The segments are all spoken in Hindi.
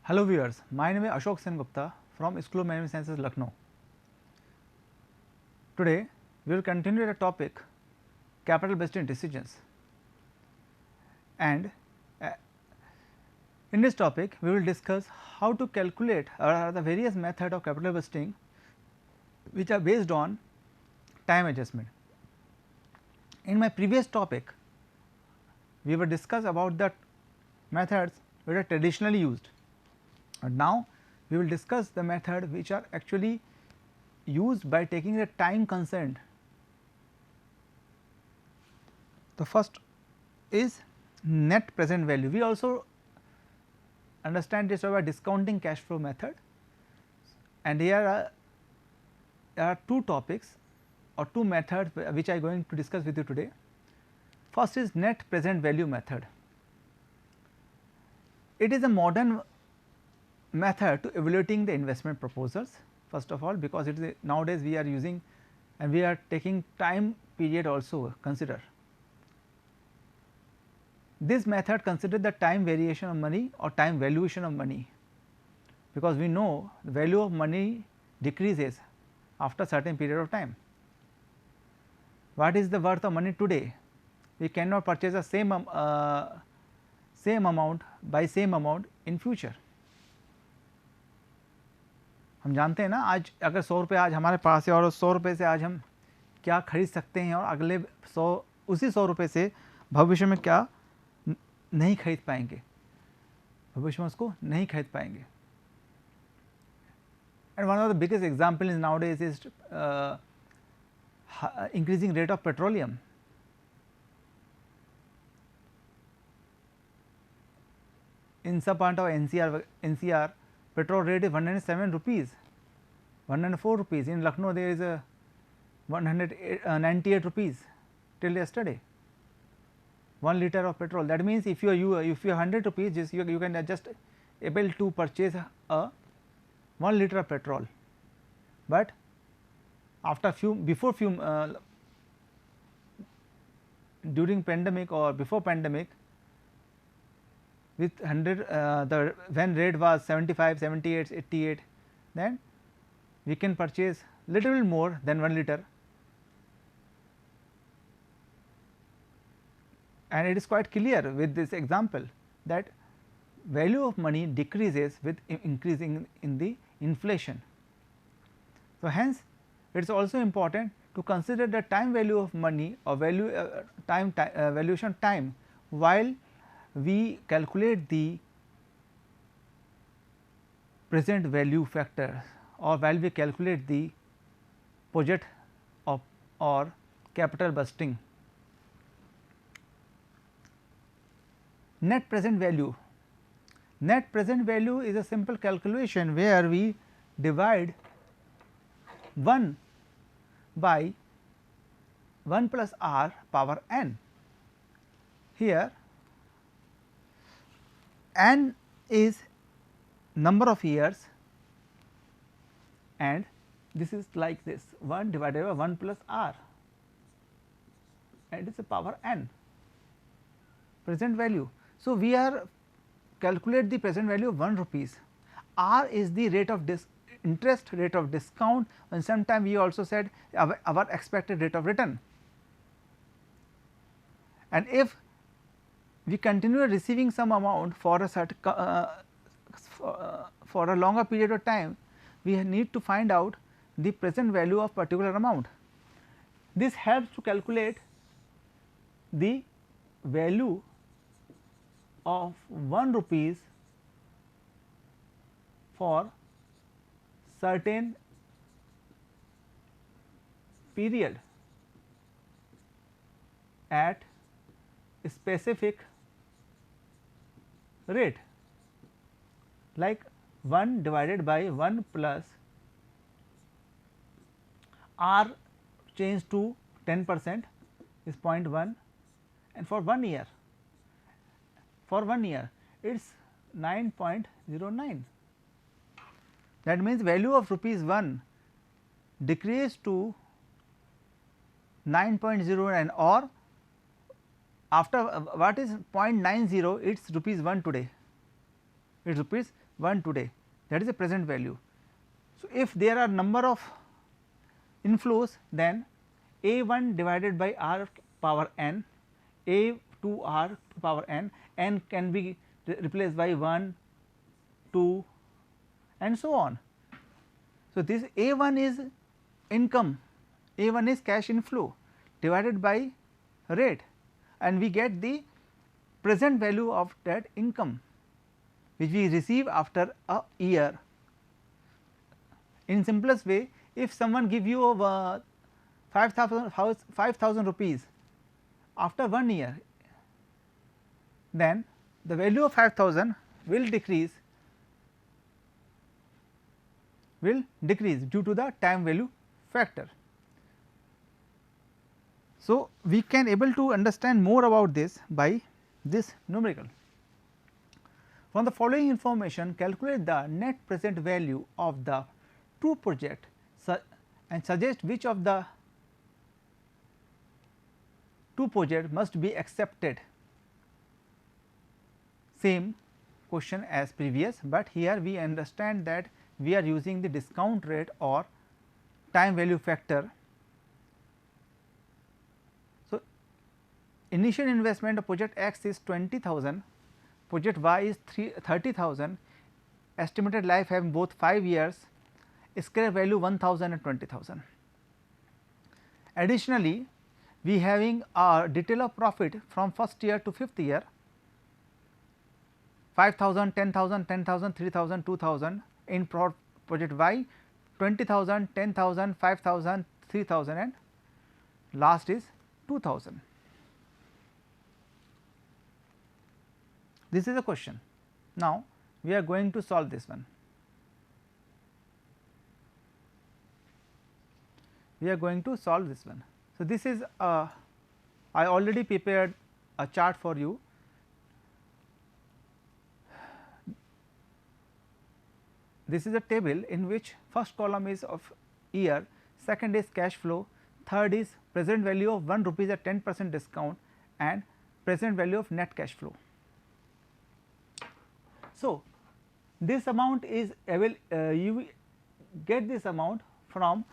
Hello viewers, my name is Ashok Sengupta from School of Management Sciences, Lucknow. Today we will continue the topic capital budgeting decisions, and in this topic we will discuss how to calculate the various methods of capital budgeting which are based on time adjustment. In my previous topic we were discussed about the methods which are traditionally used, and now we will discuss the method which are actually used by taking the time consent. The first is net present value. We also understand this by discounting cash flow method, and here are two topics or two methods which I am going to discuss with you today. First is net present value method. It is a modern method to evaluating the investment proposals, first of all, because it is nowadays we are using and we are taking time period also consider. This method considers the time variation of money or time valuation of money, because we know the value of money decreases after certain period of time. What is the worth of money today? We cannot purchase the same amount by same amount in future. हम जानते हैं ना, आज अगर 100 रुपये आज हमारे पास है और 100 रुपये से आज हम क्या खरीद सकते हैं और अगले 100 उसी 100 रुपये से भविष्य में क्या नहीं खरीद पाएंगे, भविष्य में उसको नहीं खरीद पाएंगे. And one of the biggest example is nowadays is increasing rate of petroleum. In some part of NCR, petrol rate is 107 rupees, 104 rupees. In Lucknow there is a 198 rupees till yesterday, 1 liter of petrol. That means if you are 100 rupees, you can just able to purchase a 1 liter of petrol, but after during pandemic or before pandemic, with 100 when rate was 75, 78, 88, then we can purchase little bit more than 1 liter, and it is quite clear with this example that value of money decreases with increasing in the inflation. So, hence it is also important to consider the time value of money or value valuation time while we calculate the present value factor or while we calculate the budget of or capital budgeting. Net present value. Net present value is a simple calculation where we divide 1 by 1 plus r power n. Here n is number of years, and this is like this 1 divided by 1 plus r, and it is a power n present value. So, we are calculate the present value of 1 rupees. R is the rate of interest rate of discount, and sometime we also said our expected rate of return. And if we continue receiving some amount for a certain for a longer period of time, we need to find out the present value of particular amount. This helps to calculate the value of 1 rupees for certain period at a specific rate, like 1 divided by 1 plus r changed to 10% is 0.1, and for 1 year, it is 9.09. That means value of rupees 1 decreased to 9.09, or after what is 0.90, it is rupees 1 today, it is rupees 1 today, that is the present value. So, if there are number of inflows, then A 1 divided by r power n, A 2 r to power n can be replaced by 1, 2 and so on. So, this A 1 is income, A 1 is cash inflow divided by rate, and we get the present value of that income which we receive after a year. In simplest way, if someone give you 5,000 rupees after 1 year, then the value of 5,000 will decrease due to the time value factor. So, we can able to understand more about this by this numerical. From the following information, calculate the net present value of the two project and suggest which of the two project must be accepted. Same question as previous, but here we understand that we are using the discount rate or time value factor. So, initial investment of project X is 20,000, project Y is 30,000, estimated life having both 5 years, scrap value 1,000 and 20,000. Additionally, we having a detail of profit from first year to 5th year, 5,000, 10,000, 10,000, 3,000, 2,000 in project Y, 20,000, 10,000, 5,000, 3,000 and last is 2,000. This is a question. Now, we are going to solve this one. We are going to solve this one. So, this is I already prepared a chart for you. This is a table in which first column is of year, second is cash flow, third is present value of 1 rupees at 10% discount and present value of net cash flow. So, this amount is you get this amount from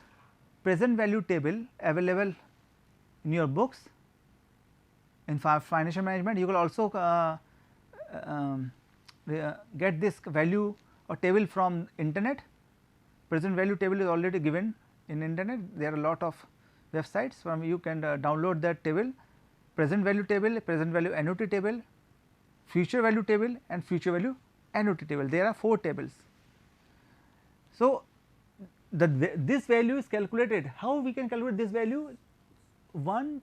present value table available in your books. In financial management, you will also get this value or table from internet. Present value table is already given in internet. There are a lot of websites from you can download that table. Present value table, present value annuity table, future value table and future value annuity table. There are 4 tables. So, this value is calculated. How we can calculate this value? 1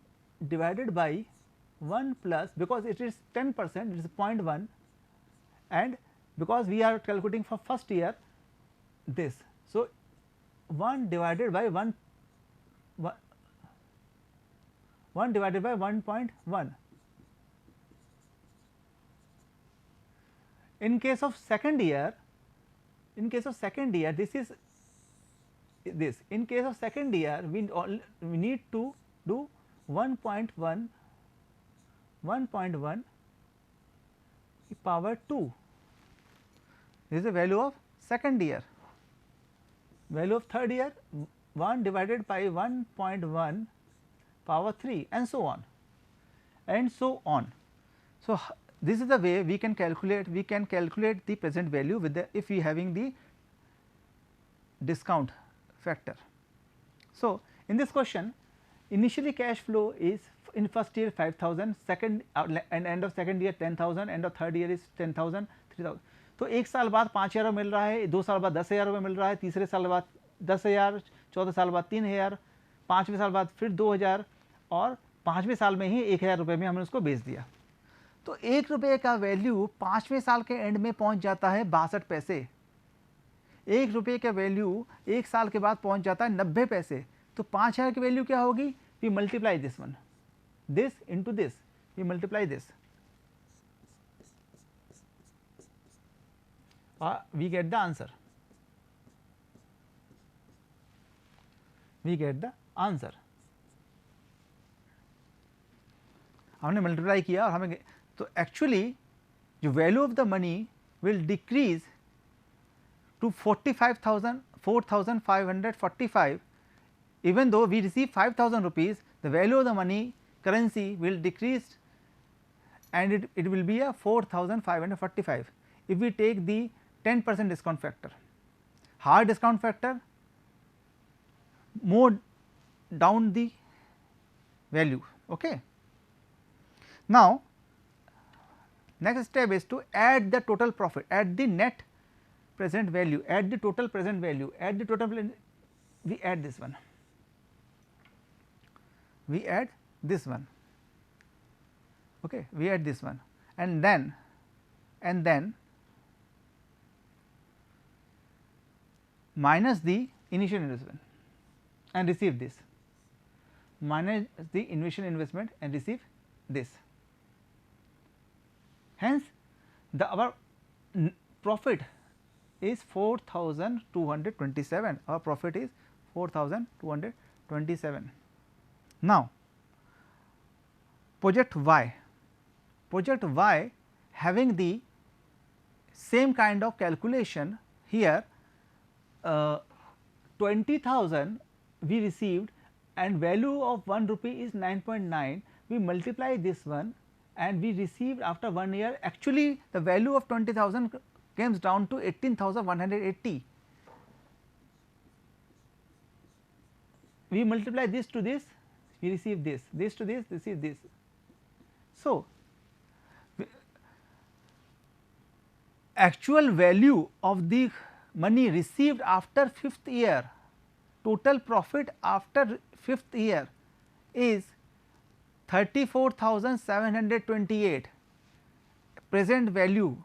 divided by 1 plus, because it is 10%, it is 0.1, and because we are calculating for first year this. So, 1 divided by 1 divided by 1.1. In case of second year, this is this. In case of second year, we need to do 1.1 power 2. This is the value of second year. Value of third year 1 divided by 1.1 power 3 and so on and so on. So, this is the way we can calculate the present value with the if we having the discount factor. So, in this question initially cash flow is in first year 5,000, second and end of second year 10,000, end of third year is 10,000, 3,000. तो 1 साल बाद 5,000 मिल रहा है, 2 साल बाद 10,000 रुपये मिल रहा है, तीसरे साल बाद 10,000, चौथे साल बाद 3,000, 5वें साल बाद फिर 2,000 और 5वें साल में ही 1,000 रुपये में हमने उसको बेच दिया. तो 1 रुपये का वैल्यू 5वें साल के एंड में पहुंच जाता है 62 पैसे. 1 रुपये का वैल्यू 1 साल के बाद पहुंच जाता है 90 पैसे. तो 5,000 की वैल्यू क्या होगी? We multiply this one, this into this, we multiply this, we get the answer. We get the answer. हमने मल्टीप्लाई किया और हमें तो एक्चुअली जो value of the money will decrease to 4,545, even though we receive 5,000 rupees, the value of the money currency will decrease and it will be a 4,545 if we take the 10% discount factor. Higher discount factor, more down the value. Okay. Now, next step is to add the total profit, add the net present value, add the total present value, add the total, we add this one, we add this one, okay, we add this one, and then minus the initial investment and receive this, minus the initial investment and receive this. Hence, our profit is 4,227, our profit is 4,227. Now, project Y, having the same kind of calculation here, 20,000 we received and value of 1 rupee is 9.9, we multiply this one and we received after 1 year, actually the value of 20,000 comes down to 18,180. We multiply this to this, we receive this, this to this, receive this. So, actual value of the money received after 5th year, total profit after 5th year is 34,728. Present value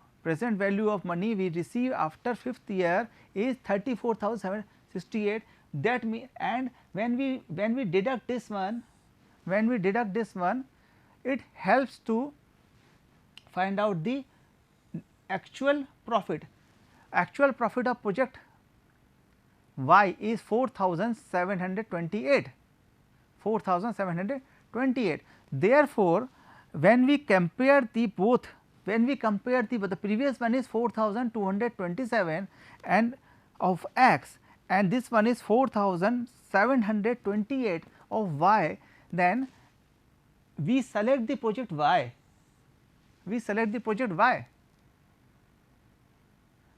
of money we receive after 5th year is 34,768. That means, and when we deduct this one, it helps to find out the actual profit. Actual profit of project Y is 4,728, 4,728. Therefore, when we compare the both, the previous one is 4,227 and of X and this one is 4,728 of Y, then we select the project Y,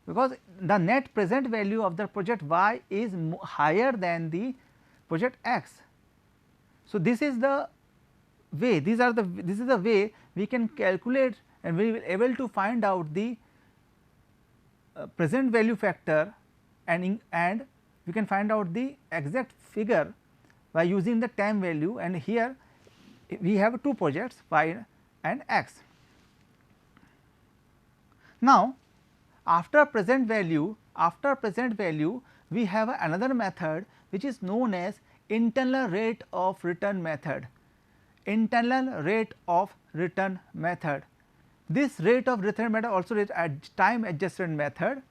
because the net present value of the project Y is higher than the project X. So, this is the way, this is the way we can calculate and we will able to find out the present value factor and we can find out the exact figure by using the time value, and here we have two projects Y and X. Now, after present value we have another method which is known as internal rate of return method. This rate of return method also is a time adjustment method.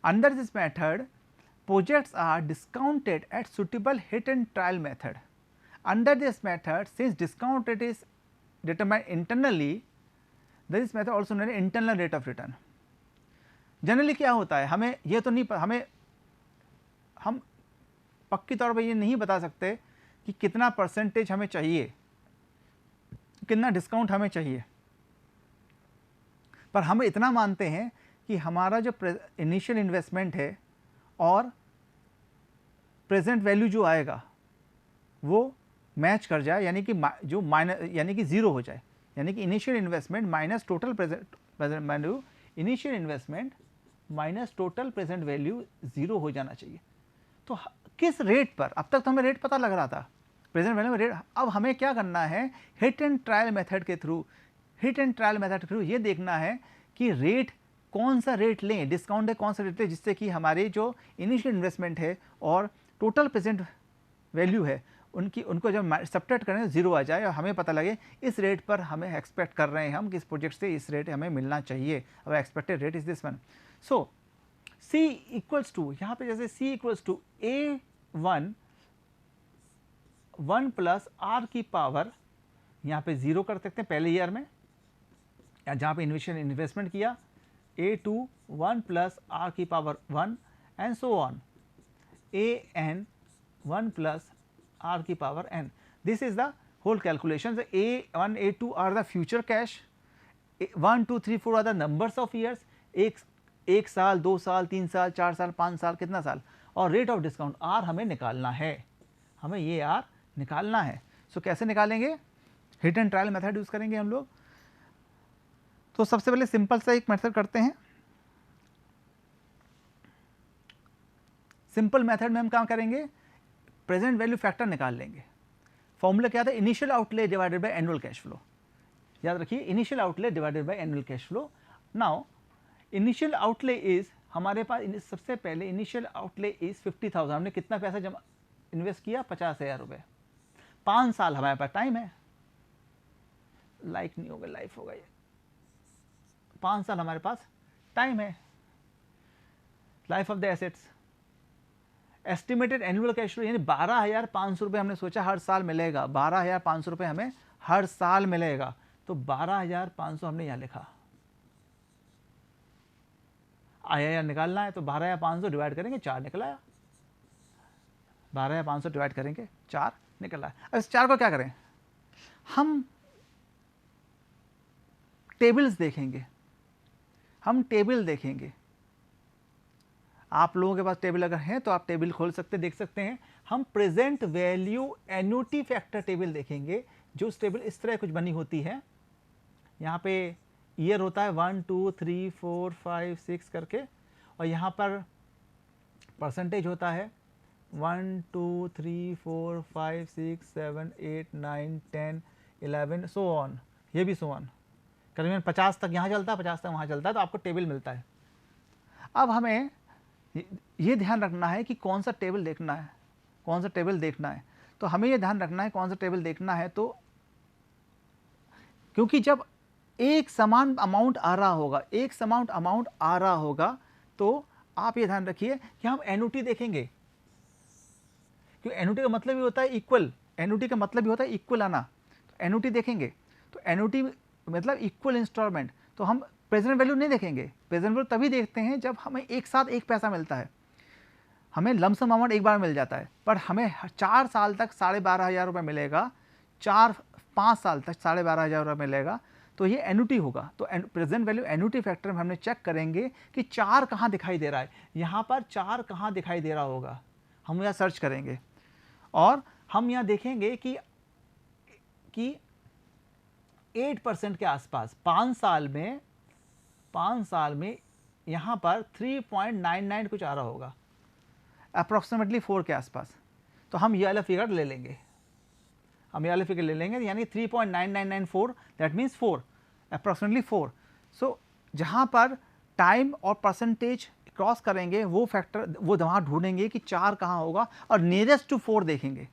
Under this method, projects are discounted at suitable hit and trial method. Under this method, since discount rate is determined internally, this method also known as internal rate of return. Generally क्या होता है, हमें ये तो नहीं, हम पक्की तौर पर ये नहीं बता सकते कि कितना परसेंटेज हमें चाहिए, कितना डिस्काउंट हमें चाहिए, पर हम इतना मानते हैं कि हमारा जो इनिशियल इन्वेस्टमेंट है और प्रेजेंट वैल्यू जो आएगा वो मैच कर जाए, यानी कि जो यानी कि ज़ीरो हो जाए, यानी कि initial investment minus total present value, initial investment minus total present value zero हो जाना चाहिए। तो किस रेट पर, अब तक तो हमें रेट पता लग रहा था, प्रेजेंट वैल्यू में रेट, अब हमें क्या करना है, हिट एंड ट्रायल मेथड के थ्रू ये देखना है कि रेट कौन सा रेट लें, डिस्काउंट है कौन सा रेट लें, जिससे कि हमारे जो इनिशियल इन्वेस्टमेंट है और टोटल प्रेजेंट वैल्यू है उनको जब सब्ट्रैक्ट करें ज़ीरो आ जाए और हमें पता लगे इस रेट पर हमें एक्सपेक्ट कर रहे हैं हम कि इस प्रोजेक्ट से इस रेट हमें मिलना चाहिए, अब expected rate is this one. So C equals to, यहाँ पे जैसे C equals to A1 1 plus R की पावर, यहाँ पे 0 कर सकते हैं पहले ईयर में, या जहाँ पे इन्वेस्टमेंट किया A2 1 प्लस r की power 1 and so on AN 1 plus r की power n. This is the whole calculation. The A1 A2 are the future cash, 1 2 3 4 are the numbers of years, एक साल 2 साल 3 साल 4 साल 5 साल कितना साल, और रेट ऑफ डिस्काउंट R हमें निकालना है, हमें ये R निकालना है. सो कैसे निकालेंगे? Hit and trial method use करेंगे हम लोग. तो सबसे पहले सिंपल सा एक मेथड करते हैं. सिंपल मेथड में हम क्या करेंगे? प्रेजेंट वैल्यू फैक्टर निकाल लेंगे. फॉर्मूला क्या था? Initial outlay divided by annual cash flow. याद रखिए, initial outlay divided by annual cash flow. Now initial outlay is, हमारे पास सबसे पहले इनिशियल आउटले इज 50,000. हमने कितना पैसा जमा इन्वेस्ट किया? 50,000 रुपये. 5 साल हमारे पास टाइम है. लाइक नहीं होगा, लाइफ होगा ये. 5 साल हमारे पास टाइम है. Life of the assets. Estimated annual cash flow यानी 12,500 रुपये हमने सोचा हर साल मिलेगा. 12,500 रुपये हमें हर साल मिलेगा. तो 12,500 हमने यहाँ लिखा. IRR निकालना है तो 12,500 डिवाइड करेंगे 4 निकला. 12,500 डिवाइड करेंगे 4 निकला. अब इस 4 को क्या करें? हम टेबल्स देखेंगे. हम टेबल देखेंगे. आप लोगों के पास टेबल अगर है तो आप टेबल खोल सकते, देख सकते हैं. हम present value annuity factor table देखेंगे. जो टेबल इस तरह कुछ बनी होती है. यहाँ पे ईयर होता है 1 2 3 4 5 6 करके, और यहाँ पर परसेंटेज होता है 1 2 3 4 5 6 7 8 9 10 11 सो ऑन. ये भी सो ऑन. करीबन 50 तक यहाँ चलता है, 50 तक वहाँ चलता है. तो आपको टेबल मिलता है. अब हमें ये ध्यान रखना है कि कौन सा टेबल देखना है, कौन सा टेबल देखना है. तो हमें ये ध्यान रखना है कौन सा टेबल देखना है. तो क्योंकि जब एक समान अमाउंट आ रहा होगा, एक समान अमाउंट आ रहा होगा, तो आप ये ध्यान रखिए कि हम एन्युटी देखेंगे. क्योंकि एन्युटी का मतलब ही होता है इक्वल. एन्युटी का मतलब ही होता है इक्वल आना. तो एन्युटी देखेंगे. तो एन्युटी मतलब इक्वल इंस्टॉलमेंट. तो हम प्रेजेंट वैल्यू नहीं देखेंगे. प्रेजेंट वैल्यू तभी देखते हैं जब हमें एक साथ एक पैसा मिलता है. हमें लमसम अमाउंट एक बार मिल जाता है, पर हमें 4 साल तक 12,500 रुपये मिलेगा. 4-5 साल तक 12,500 रुपये मिलेगा. तो ये एन्युटी होगा. तो प्रेजेंट वैल्यू एन्युटी फैक्टर में हमने चेक करेंगे कि 4 कहाँ दिखाई दे रहा है. यहाँ पर 4 कहाँ दिखाई दे रहा होगा, हम यहाँ सर्च करेंगे. और हम यहाँ देखेंगे कि 8% के आसपास 5 साल में यहाँ पर 3.99 कुछ आ रहा होगा, अप्रॉक्सीमेटली 4 के आसपास. तो हम ये वाला फिगर ले लेंगे. हम ये वाले फिगर ले लेंगे यानी 3.9994, दैट मीन्स 4, अप्रॉक्सीमेटली 4. सो जहाँ पर टाइम और परसेंटेज क्रॉस करेंगे वो फैक्टर, वो वहाँ ढूंढेंगे कि 4 कहाँ होगा, और नियरेस्ट टू 4 देखेंगे.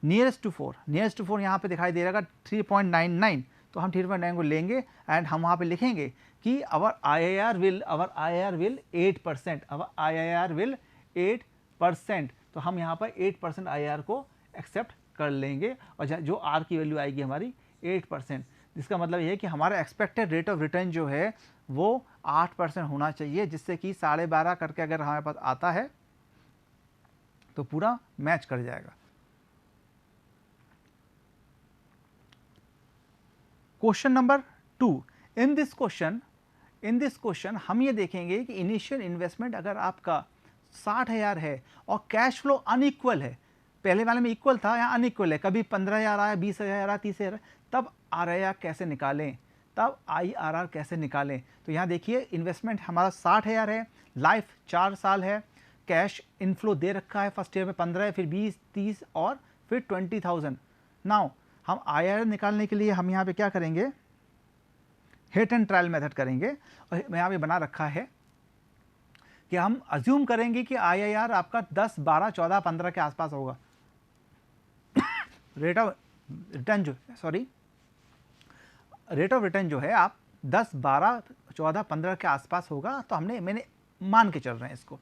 नियरेस्ट टू 4 यहाँ पे दिखाई दे रहा है 3.99. तो हम 3.9 को लेंगे एंड हम वहाँ पे लिखेंगे कि आवर IRR विल 8%. तो हम यहाँ पर 8% IRR को एक्सेप्ट कर लेंगे, और जो R की वैल्यू आएगी हमारी 8%, जिसका मतलब ये है कि हमारा एक्सपेक्टेड रेट ऑफ रिटर्न जो है वो 8% होना चाहिए, जिससे कि 12.5 करके अगर हमारे पास आता है तो पूरा मैच कर जाएगा. Question number 2. In this question हम ये देखेंगे कि इनिशियल इन्वेस्टमेंट अगर आपका 60,000 है और कैश फ्लो अनइक्वल है. पहले वाले में इक्वल था, यहाँ अनइक्वल है. कभी 15,000 आया, 20,000 आया, 30,000, तब IRR कैसे निकालें, तब IRR कैसे निकालें. तो यहाँ देखिए इन्वेस्टमेंट हमारा 60,000 है, लाइफ 4 साल है, कैश इनफ्लो दे रखा है फर्स्ट ईयर में 15, फिर 20, 30 और फिर 20,000. नाउ हम IRR निकालने के लिए हम यहाँ पे क्या करेंगे? हिट एंड ट्रायल मेथड करेंगे. और मैं यहाँ पे बना रखा है कि हम अज्यूम करेंगे कि IRR आपका 10, 12, 14, 15 के आसपास होगा. रेट ऑफ रिटर्न जो है आप 10, 12, 14, 15 के आसपास होगा. तो मैंने मान के चल रहे हैं इसको.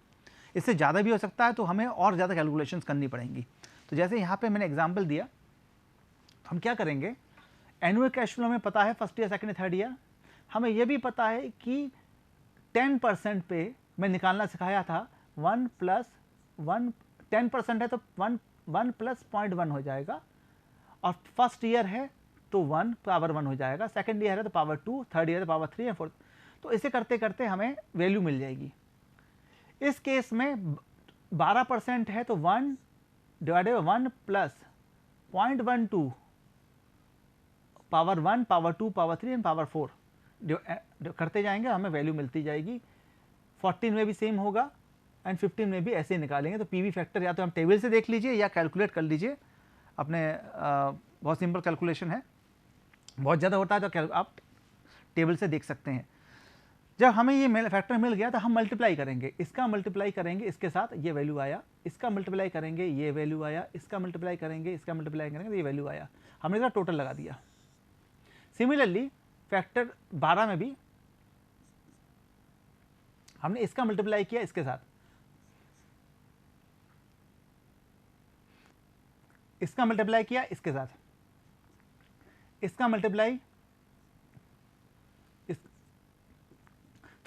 इससे ज़्यादा भी हो सकता है, तो हमें और ज़्यादा कैलकुलेशंस करनी पड़ेंगी. तो जैसे यहाँ पे मैंने एग्जांपल दिया, हम क्या करेंगे? एनुअल कैश फ्लो हमें पता है first year, second, third year. हमें यह भी पता है कि 10% पे मैं निकालना सिखाया था 1 प्लस 1, 10% है तो 1 प्लस 0.1 हो जाएगा, और फर्स्ट ईयर है तो 1 पावर 1 हो जाएगा, सेकंड ईयर है तो पावर 2, थर्ड ईयर है पावर 3 या 4। तो इसे करते करते हमें वैल्यू मिल जाएगी। इस केस में 12% है तो 1 divided by 1 plus 0.12 power 1, power 2, power 3 and power 4 करते जाएंगे, हमें वैल्यू मिलती जाएगी। 14 में भी सेम होगा एंड 15 में भी ऐसे ही निकालेंगे। तो पीवी फैक्टर या तो हम टेबल से देख लीजिए या कैलकुलेट कर लीजिए अपने, बहुत सिंपल कैलकुलेशन है। बहुत ज़्यादा होता है तो आप टेबल से देख सकते हैं। जब हमें ये फैक्टर मिल गया तो हम मल्टीप्लाई करेंगे, इसका मल्टीप्लाई करेंगे इसके साथ, ये वैल्यू आया, इसका मल्टीप्लाई करेंगे ये वैल्यू आया, इसका मल्टीप्लाई करेंगे, इसका मल्टीप्लाई करेंगे तो ये वैल्यू आया। हमने इसका टोटल लगा दिया। सिमिलरली फैक्टर 12 में भी हमने इसका मल्टीप्लाई किया इसके साथ, इसका मल्टीप्लाई किया इसके साथ, इसका मल्टीप्लाई इस,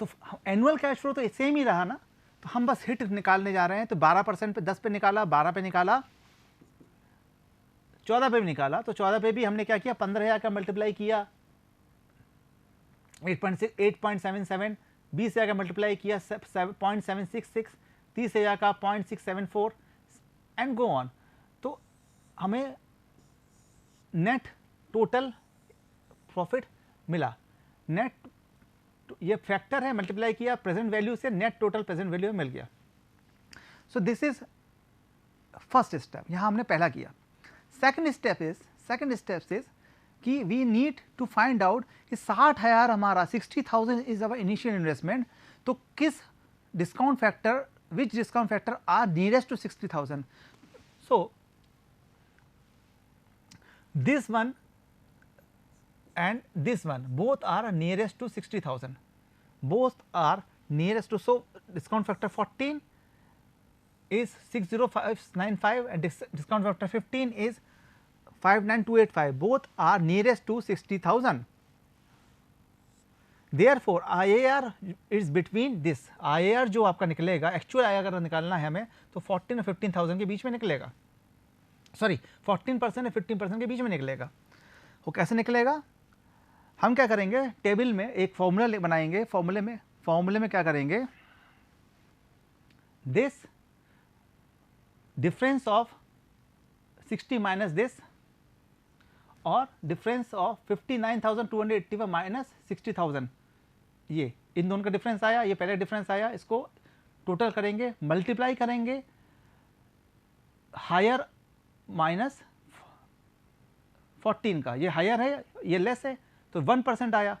तो एनुअल कैश फ्लो तो सेम ही रहा ना। तो हम बस हिट निकालने जा रहे हैं। तो 12% पे 10 पे निकाला, 12 पे निकाला, 14 पे भी निकाला। तो 14 पे भी हमने क्या किया, 15,000 का मल्टीप्लाई किया, 8.77, 20,000 का मल्टीप्लाई किया 0.766, 30,000 का 0.674 एंड गो ऑन। तो हमें नेट टोटल प्रॉफिट मिला। नेट ये फैक्टर है, मल्टीप्लाई किया प्रेजेंट वैल्यू से, नेट टोटल प्रेजेंट वैल्यू मिल गया। So this is first step, यहां हमने पहला किया। सेकंड स्टेप इज कि we need to find out कि 60,000 हमारा 60,000 इज अवर इनिशियल इन्वेस्टमेंट। तो किस discount factor, which discount factor are nearest to 60,000। So this one and this one both are nearest to 60,000, both are nearest to, so discount factor 14 is 60595 and discount factor 15 is 59285, both are nearest to 60,000. Therefore IAR is between this, IAR जो आपका निकलेगा, एक्चुअल IAR अगर निकालना है हमें तो 14 और 15,000 के बीच में निकलेगा, सॉरी 14% या 15% के बीच में निकलेगा। वो कैसे निकलेगा, हम क्या करेंगे, टेबल में एक फॉर्मूला बनाएंगे। फॉर्मूले में क्या करेंगे, this difference of 60 minus this और डिफरेंस ऑफ 59,285 माइनस 60,000, ये इन दोनों का डिफरेंस आया, ये पहले डिफरेंस आया, इसको टोटल करेंगे, मल्टीप्लाई करेंगे, हायर माइनस 14 का, ये हायर है ये लेस है तो 1% आया।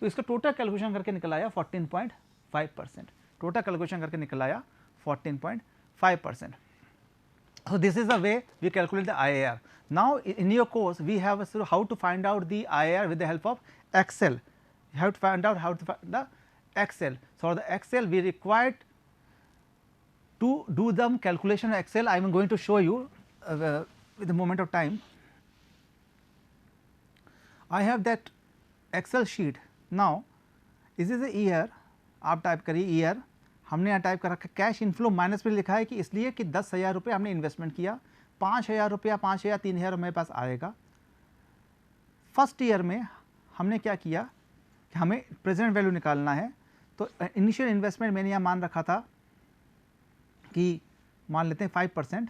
तो इसका टोटल कैलकुलेशन करके निकल आया 14.5%, टोटल कैलकुलेशन करके निकल आया 14.5%. So this is the way we calculate the IAR. Now in your course we have how to find out the IAR with the help of Excel. You have to find out how to find the Excel. So the Excel we required to do the calculation of Excel. I am going to show you with a moment of time. I have that Excel sheet. Now this is the year, आप टाइप करिए ईयर, हमने यहाँ टाइप कर रखा कैश इनफ्लो माइनस में लिखा है कि इसलिए कि 10,000 रुपये हमने इन्वेस्टमेंट किया, 5,000 रुपया 5,000 3,000 मेरे पास आएगा। फर्स्ट ईयर में हमने क्या किया कि हमें प्रेजेंट वैल्यू निकालना है, तो इनिशियल इन्वेस्टमेंट मैंने यहाँ मान रखा था कि मान लेते हैं 5%।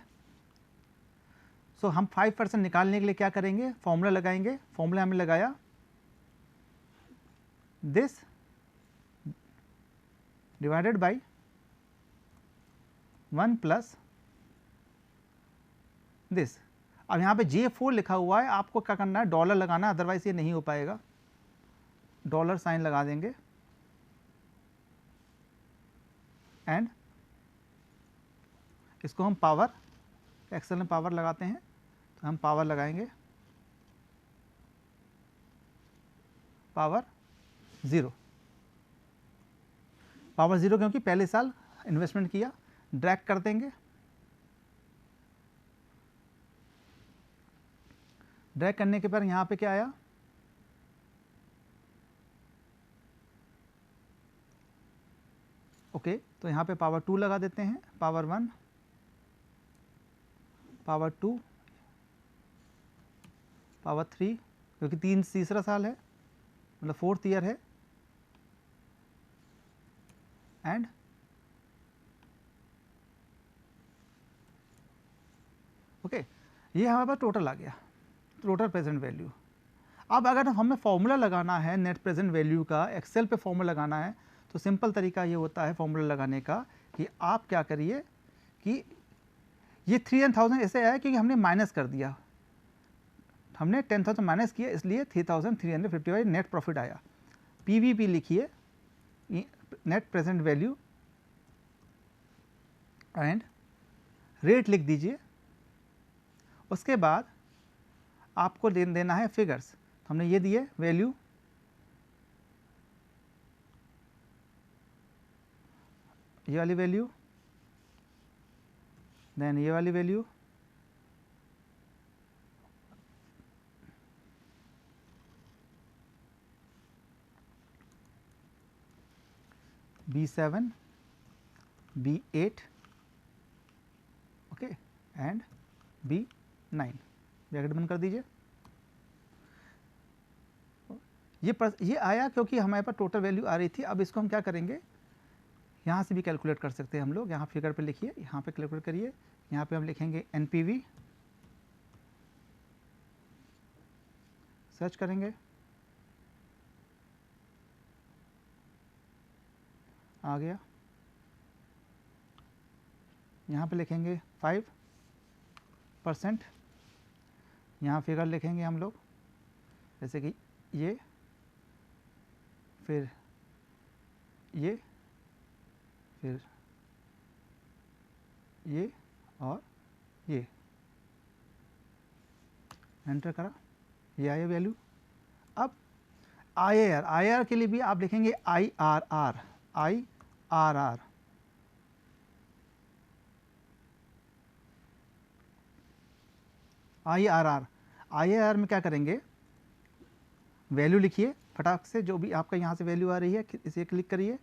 सो हम 5% निकालने के लिए क्या करेंगे, फॉर्मूला लगाएंगे। फॉर्मूला हमने लगाया this divided by 1 plus this. अब यहाँ पे J4 लिखा हुआ है, आपको क्या करना है, डॉलर लगाना है, अदरवाइज ये नहीं हो पाएगा। डॉलर साइन लगा देंगे एंड इसको हम पावर, एक्सेल में पावर लगाते हैं तो हम पावर लगाएंगे पावर 0, पावर 0 क्योंकि पहले साल इन्वेस्टमेंट किया। ड्रैग कर देंगे, ड्रैग करने के बाद यहाँ पे क्या आया ओके तो यहाँ पे पावर 2 लगा देते हैं, पावर 1, पावर 2, पावर 3, क्योंकि तीसरा साल है, मतलब 4th ईयर है, एंड ओके ये हमारे पास टोटल आ गया, टोटल प्रेजेंट वैल्यू। अब अगर हमें फॉर्मूला लगाना है नेट प्रेजेंट वैल्यू का, एक्सेल पे फॉर्मूला लगाना है, तो सिंपल तरीका ये होता है फॉर्मूला लगाने का कि आप क्या करिए कि ये 3,000 ऐसे आया क्योंकि हमने माइनस कर दिया, हमने 10,000 माइनस किया, इसलिए 3,355 नेट प्रॉफिट आया। पीवीपी लिखिए, net present value, and rate लिख दीजिए। उसके बाद आपको देना है फिगर्स, तो हमने ये दिए वैल्यू, ये वाली वैल्यू, देन ये वाली value, B7, B8, okay, and B9, bracket बंद कर दीजिए। ये आया क्योंकि हमारे पास टोटल वैल्यू आ रही थी। अब इसको हम क्या करेंगे, यहाँ से भी कैलकुलेट कर सकते हैं हम लोग। यहाँ फिगर पे लिखिए, यहाँ पे कैलकुलेट करिए, यहाँ पे हम लिखेंगे एनपीवी, सर्च करेंगे, आ गया। यहाँ पे लिखेंगे 5%, यहाँ फिगर लिखेंगे हम लोग, जैसे कि ये, फिर ये, फिर ये और ये, एंटर करा, ये आया वैल्यू। अब IRR के लिए भी आप लिखेंगे IRR, IRR, IRR में क्या करेंगे, वैल्यू लिखिए फटाक से, जो भी आपका यहाँ से वैल्यू आ रही है इसे क्लिक करिए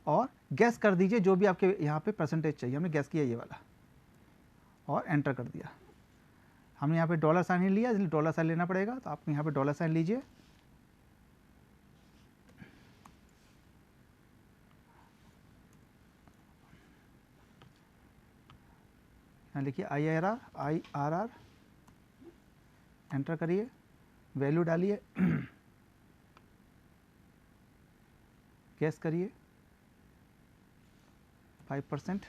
और गैस कर दीजिए जो भी आपके यहाँ पे परसेंटेज चाहिए। हमने गैस किया ये वाला और एंटर कर दिया। हमने यहाँ पे डॉलर साइन ही लिया, इसलिए डॉलर साइन लेना पड़ेगा, तो आप यहाँ पे डॉलर साइन लीजिए। यहाँ लिखिए IRR, एंटर करिए, वैल्यू डालिए, गैस करिए 5%,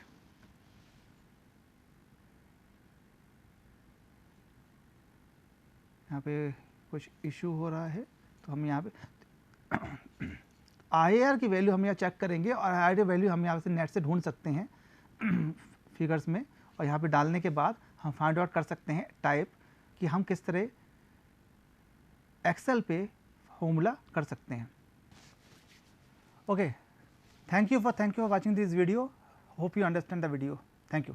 यहाँ पे कुछ इशू हो रहा है, तो हम यहाँ पे IRR की वैल्यू हम यहाँ चेक करेंगे, और IRR वैल्यू हम यहाँ से नेट से ढूंढ सकते हैं फिगर्स में, और यहाँ पे डालने के बाद हम फाइंड आउट कर सकते हैं टाइप कि हम किस तरह एक्सेल पे फॉर्मूला कर सकते हैं। Okay, thank you for watching this video, hope you understand the video, thank you.